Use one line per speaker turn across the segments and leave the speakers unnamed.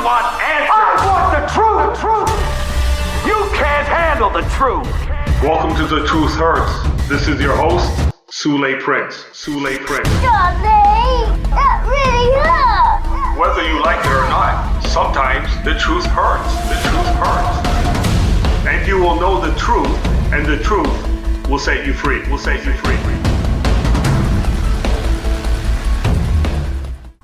want answers.
I want the truth.
You can't handle the truth.
Welcome to The Truth Hurts. This is your host, Sule Prince.
Johnny, that really hurt.
Whether you like it or not, sometimes the truth hurts. And you will know the truth, and the truth will set you free.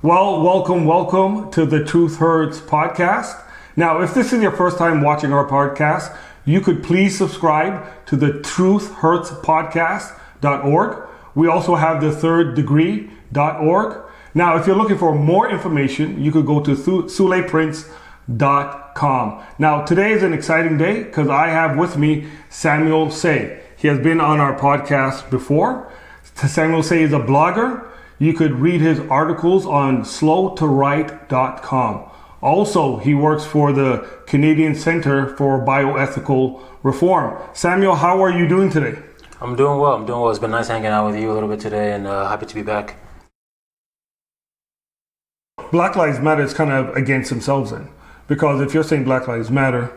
Well, welcome to the Truth Hurts podcast. Now, if this is your first time watching our podcast, you could please subscribe to the truthhurtspodcast.org. We also have the thirddegree.org. Now, if you're looking for more information, you could go to suleprince.com. Now, today is an exciting day because I have with me Samuel Say. He has been on our podcast before. Samuel Say is a blogger. You could read his articles on slowtowrite.com. Also, he works for the Canadian Center for Bioethical Reform. Samuel, how are you doing today?
I'm doing well. It's been nice hanging out with you a little bit today, and happy to be back.
Black Lives Matter is kind of against themselves then. Because if you're saying Black Lives Matter,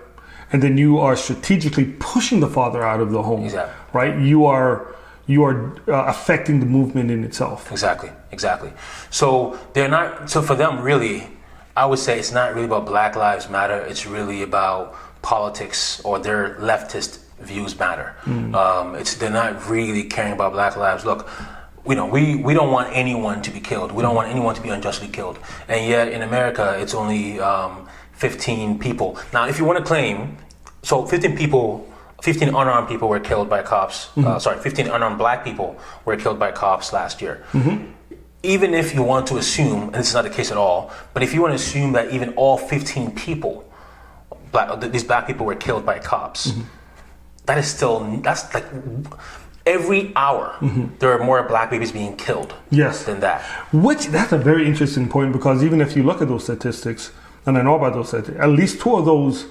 and then you are strategically pushing the father out of the home,
Exactly.
right? You are affecting the movement in itself.
Exactly. So for them, really, I would say it's not really about Black Lives Matter. It's really about politics, or their leftist views matter. They're not really caring about Black lives. Look, we don't want anyone to be killed. We don't want anyone to be unjustly killed. And yet in America, it's only 15 people. Now, if you want to claim, 15 unarmed people were killed by cops. 15 unarmed black people were killed by cops last year. Even if you want to assume, and this is not the case at all, but if you want to assume that even all 15 people, these black people were killed by cops, that's like every hour there are more black babies being killed than that.
That's a very interesting point, because even if you look at those statistics, and I know about those statistics, at least 2 of those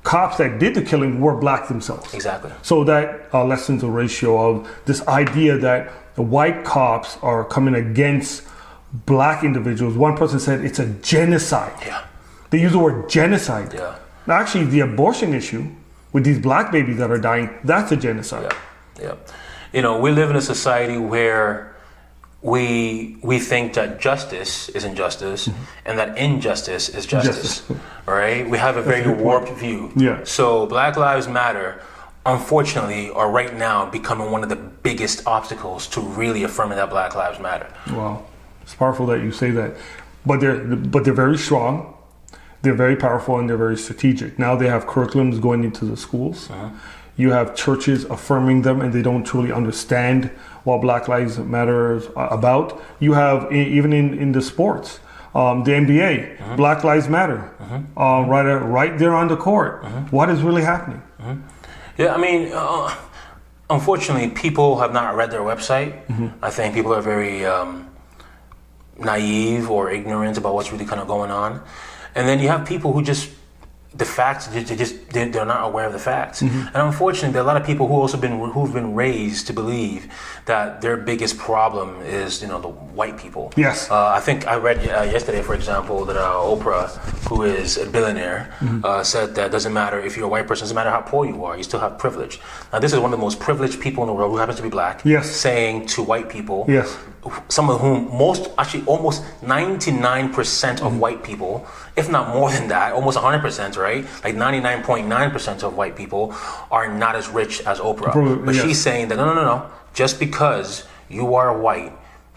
cops that did the killing were black themselves.
Exactly.
So that lessens the ratio of this idea that the white cops are coming against black individuals. One person said it's a genocide.
Yeah.
They use the word genocide.
Yeah.
Now, actually, the abortion issue with these black babies that are dying, that's a genocide.
Yeah. We live in a society where we think that justice is injustice and that injustice is justice. Right? We have a very warped view.
Yeah.
So Black Lives Matter, unfortunately, are right now becoming one of the biggest obstacles to really affirming that Black Lives Matter.
Wow. It's powerful that you say that. But they're very strong. They're very powerful, and they're very strategic. Now they have curriculums going into the schools. You have churches affirming them, and they don't truly understand what Black Lives Matter is about. You have, even in the sports, the NBA, Black Lives Matter, right there on the court. What is really happening?
Yeah, I mean, unfortunately, people have not read their website. I think people are very naive or ignorant about what's really kind of going on. And then you have people who just, the facts, they're not aware of the facts. And unfortunately, there are a lot of people who've been raised to believe that their biggest problem is, the white people.
Yes.
I think I read yesterday, for example, that Oprah, who is a billionaire, said that it doesn't matter if you're a white person, it doesn't matter how poor you are, you still have privilege. Now, this is one of the most privileged people in the world, who happens to be black, saying to white people, some of whom, almost 99% of white people, if not more than that, almost 100%, right? Like 99.9% of white people are not as rich as Oprah. But she's saying that, no. Just because you are white,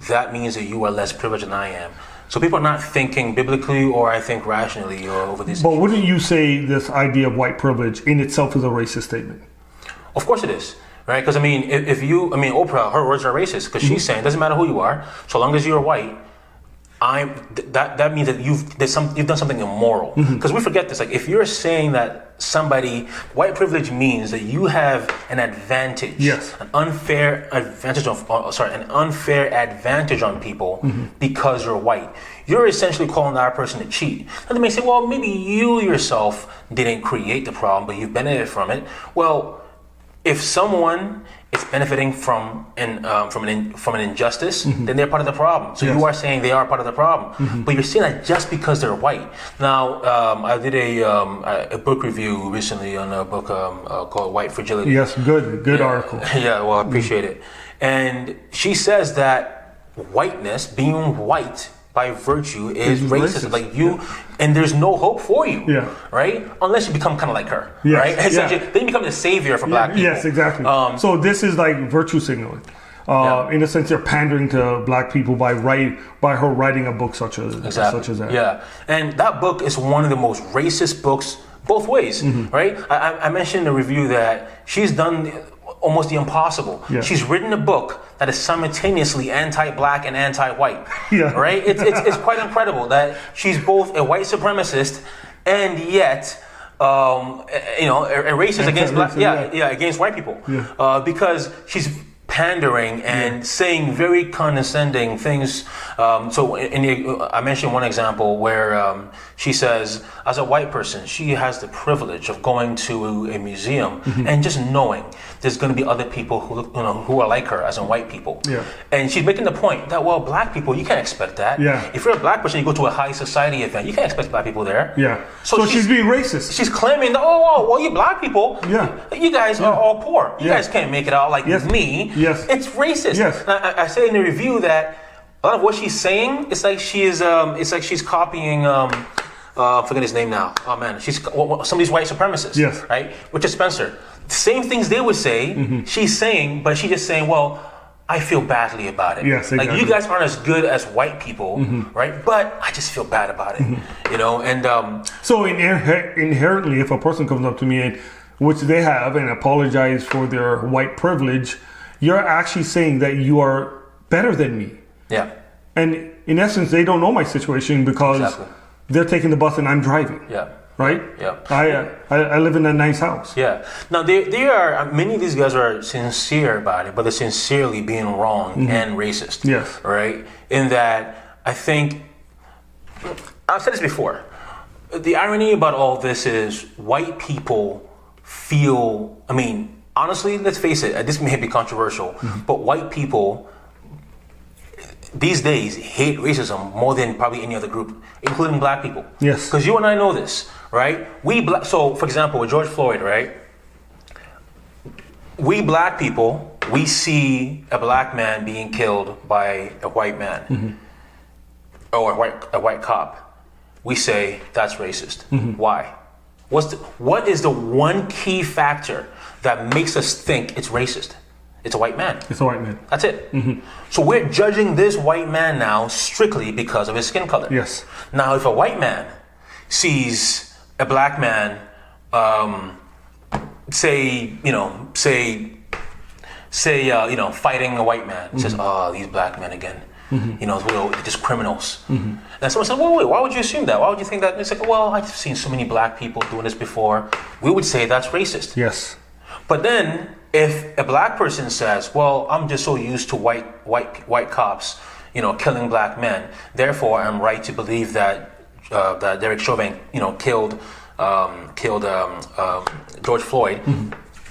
that means that you are less privileged than I am. So people are not thinking biblically, or I think rationally, or over these
But
issues.
wouldn't you say this idea of white privilege in itself is a racist statement?
Of course it is. Right? Because Oprah, her words are racist, because she's saying it doesn't matter who you are, so long as you're white, that means that you've done something immoral. Because we forget this. Like, if you're saying that white privilege means that you have an advantage, an unfair advantage on people because you're white. You're essentially calling that person to cheat. And they may say, well, maybe you yourself didn't create the problem, but you've benefited from it. Well, if someone it's benefiting from an injustice, then they're part of the problem. So
Yes.
you are saying they are part of the problem, but you're saying that just because they're white. Now, I did a book review recently on a book called White Fragility.
Yes, good article.
Yeah, well, I appreciate it. And she says that whiteness, being white by virtue, is racist. Like you, and there's no hope for you.
Yeah.
Right? Unless you become kind of like her.
Yes,
Right? Essentially,
yeah.
then you become the savior for black people.
Yes, exactly. So this is like virtue signaling. In a sense, you're pandering to black people by her writing a book such as that.
Yeah, and that book is one of the most racist books both ways, right? I mentioned in the review that she's done almost the impossible.
Yeah.
She's written a book that is simultaneously anti-black and anti-white.
Yeah.
Right? It's quite incredible that she's both a white supremacist and yet a racist against black, against white people.
Yeah.
Because she's pandering and saying very condescending things. I mentioned one example where she says, as a white person, she has the privilege of going to a museum and just knowing there's going to be other people who are like her, as in white people.
Yeah.
And she's making the point that, well, black people, you can't expect that.
Yeah.
If you're a black person, you go to a high society event, you can't expect black people there.
Yeah.
So
she's being racist.
She's claiming that, you black people, you guys are all poor. You guys can't make it out like me.
Yes.
It's racist.
Yes.
I say in the review that a lot of what she's saying, it's like she's copying, forget his name now. Oh man, she's some of these white supremacists.
Yes.
Right? Richard Spencer. The same things they would say, she's saying, but she's just saying, well, I feel badly about it.
Yes, exactly.
Like, you guys aren't as good as white people, right? But I just feel bad about it, and
So inherently, if a person comes up to me, which they have, and apologize for their white privilege, you're actually saying that you are better than me.
yeah.
And in essence, they don't know my situation because
Exactly.
they're taking the bus and I'm driving.
Yeah.
Right?
Yeah.
I live in a nice house.
Yeah. Now, they are, many of these guys are sincere about it, but they're sincerely being wrong and racist.
Yes.
Right? In that, I think, I've said this before, the irony about all this is white people feel, honestly, let's face it, this may be controversial, but white people these days hate racism more than probably any other group, including black people.
Yes.
Because you and I know this, right? So, for example, with George Floyd, right? We black people, we see a black man being killed by a white man or a white cop. We say that's racist. Why? What is the one key factor that makes us think it's racist? It's a white man.
It's a white man.
That's it. So we're judging this white man now strictly because of his skin color.
Yes.
Now, if a white man sees a black man, fighting a white man, he says, "Oh, these black men again." They're just criminals. And someone said, wait, why would you assume that? Why would you think that? And it's like, well, I've seen so many black people doing this before. We would say that's racist.
Yes.
But then, if a black person says, well, I'm just so used to white cops, killing black men, therefore I'm right to believe that Derek Chauvin, killed George Floyd.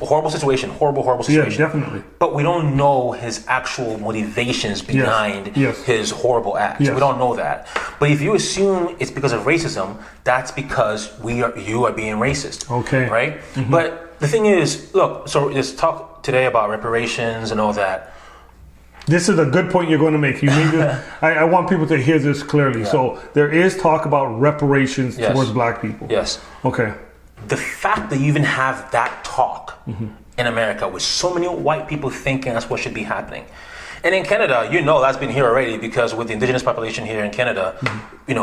Horrible situation.
Yeah, definitely.
But we don't know his actual motivations behind his horrible act.
Yes.
We don't know that. But if you assume it's because of racism, that's because you are being racist.
Okay.
Right? But the thing is, look, so let's talk today about reparations and all that.
This is a good point you're going to make. You need to, I want people to hear this clearly.
Yeah.
So there is talk about reparations towards black people.
Yes.
Okay.
The fact that you even have that talk in America with so many white people thinking that's what should be happening. And in Canada, that's been here already, because with the indigenous population here in Canada,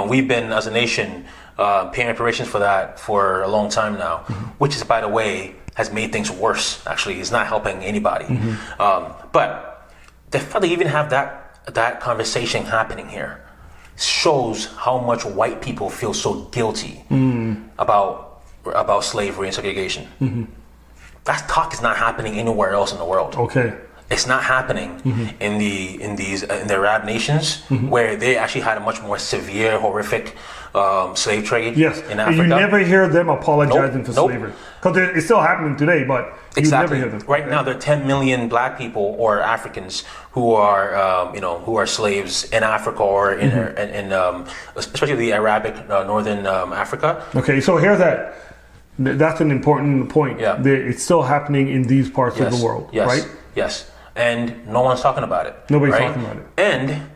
we've been, as a nation, paying reparations for that for a long time now, which is, by the way, has made things worse. Actually, it's not helping anybody. But the fact that you even have that conversation happening here shows how much white people feel so guilty about slavery and segregation. That talk is not happening anywhere else in the world.
Okay.
It's not happening in the Arab nations where they actually had a much more severe, horrific slave trade.
Yes,
in
and
Africa.
you never hear them apologizing for
Nope.
slavery because it's still happening today. But you never hear them.
Right now, there are 10 million black people or Africans who are, who are slaves in Africa or in especially the Arabic northern Africa.
Okay, so here's that. That's an important point.
Yeah.
It's still happening in these parts of the world,
yes,
right?
Yes, and no one's talking about it.
Nobody's
right?
talking about it.
And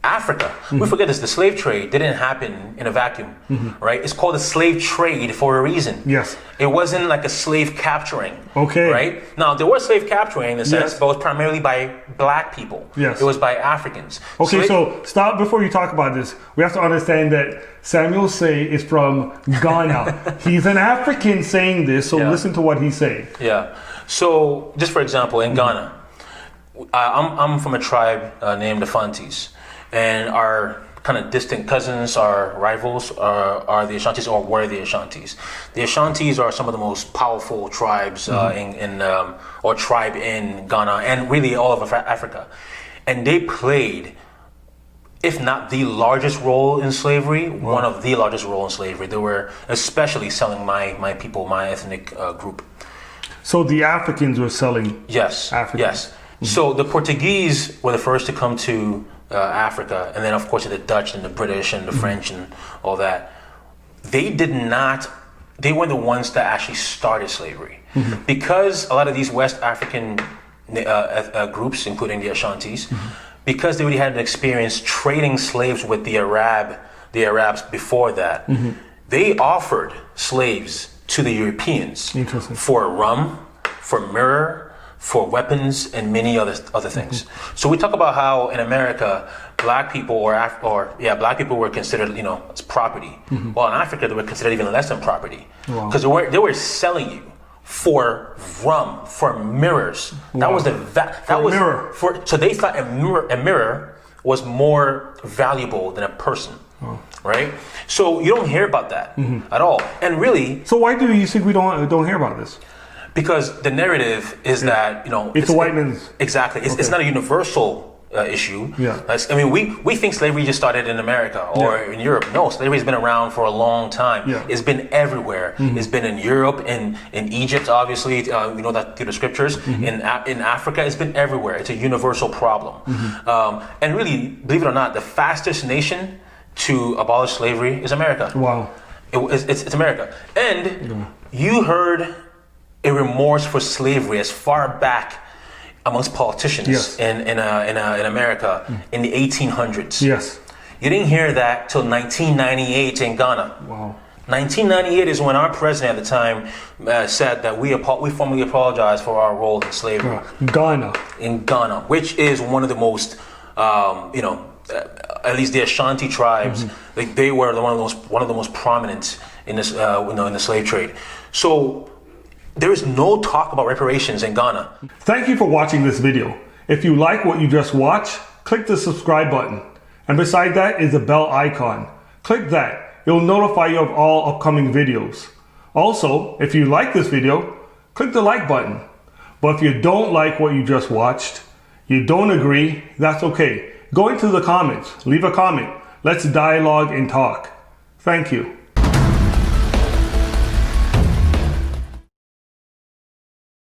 Africa, we forget this, the slave trade didn't happen in a vacuum, right? It's called a slave trade for a reason.
Yes.
It wasn't like a slave capturing.
Okay.
Right? Now, there was slave capturing in a sense,
Yes.
but it was primarily by black people.
Yes.
It was by Africans.
Okay, so stop before you talk about this. We have to understand that Samuel Say is from Ghana. He's an African saying this, so
Yeah.
listen to what he's saying.
Yeah. So, just for example, in Ghana, I'm from a tribe named the Fantis, and our kind of distant cousins, our rivals, are the Ashantis, or were the Ashantis. The Ashantis are some of the most powerful tribes or tribe in Ghana, and really all of Africa. And they played, if not the largest role in slavery, one of the largest role in slavery. They were especially selling my people, my ethnic group.
So the Africans were selling.
Yes.
Africans.
Yes. So the Portuguese were the first to come to Africa, and then of course the Dutch and the British and the French and all that. They weren't the ones that actually started slavery, because a lot of these West African groups, including the Ashantis, because they already had an experience trading slaves with the Arabs before that, they offered slaves to the Europeans for rum, for myrrh, for weapons, and many other things. So we talk about how in America, black people black people were considered, as property. Well, in Africa, they were considered even less than property, because they were selling you for rum, for mirrors. That was
mirror.
So they thought a mirror was more valuable than a person. Right? So you don't hear about that at all. And really,
So why do you think we don't hear about this?
because the narrative is that,
It's a white man's.
Exactly. It's not a universal issue.
Yeah.
We think slavery just started in America or in Europe. No, slavery's been around for a long time.
Yeah.
It's been everywhere. It's been in Europe, in Egypt, obviously. We know that through the scriptures. In Africa, it's been everywhere. It's a universal problem. And really, believe it or not, the fastest nation to abolish slavery is America.
Wow.
It's America. And you heard a remorse for slavery as far back amongst politicians
Yes.
in America in the 1800s.
Yes.
You didn't hear that till 1998 in Ghana.
Wow.
1998 is when our president at the time said that we formally apologize for our role in slavery
Ghana.
in Ghana, which is one of the most, at least the Ashanti tribes, they were one of the most prominent in this, in the slave trade. So there is no talk about reparations in Ghana.
Thank you for watching this video. If you like what you just watched, click the subscribe button. And beside that is the bell icon. Click that. It will notify you of all upcoming videos. Also, if you like this video, click the like button. But if you don't like what you just watched, you don't agree, that's okay. Go into the comments, leave a comment. Let's dialogue and talk. Thank you.